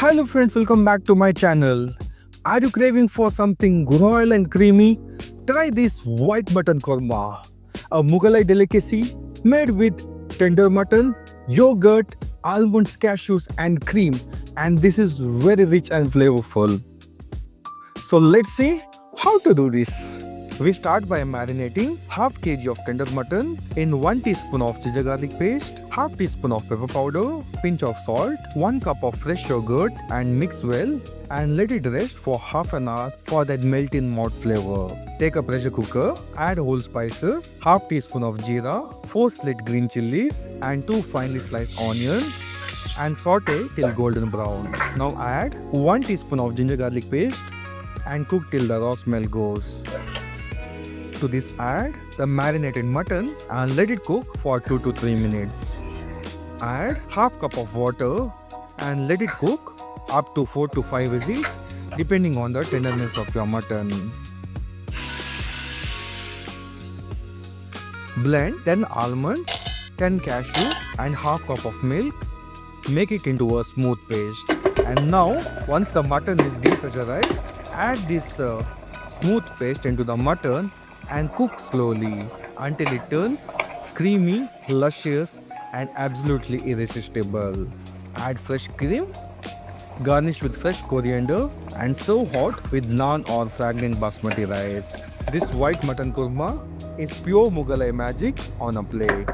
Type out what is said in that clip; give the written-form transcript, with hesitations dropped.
Hello friends, welcome back to my channel. Are you craving for something royal and creamy? Try this white mutton korma, a Mughalai delicacy made with tender mutton, yogurt, almonds, cashews and cream, and this is very rich and flavorful. So let's see how to do this. We start by marinating half kg of tender mutton in 1 teaspoon of ginger garlic paste, half teaspoon of pepper powder, pinch of salt, 1 cup of fresh yogurt and mix well and let it rest for half an hour for that melt in mouth flavor. Take a pressure cooker, add whole spices, half teaspoon of jeera, 4 slit green chilies and 2 finely sliced onions and saute till golden brown. Now add 1 teaspoon of ginger garlic paste and cook till the raw smell goes. To this add the marinated mutton and let it cook for 2 to 3 minutes. Add half cup of water and let it cook up to 4 to 5 whistles depending on the tenderness of your mutton. Blend 10 almonds, 10 cashews and half cup of milk. Make it into a smooth paste. And now once the mutton is depressurized, add this smooth paste into the mutton and cook slowly until it turns creamy, luscious and absolutely irresistible. Add fresh cream, garnish with fresh coriander and serve hot with naan or fragrant basmati rice. This white mutton korma is pure Mughalai magic on a plate.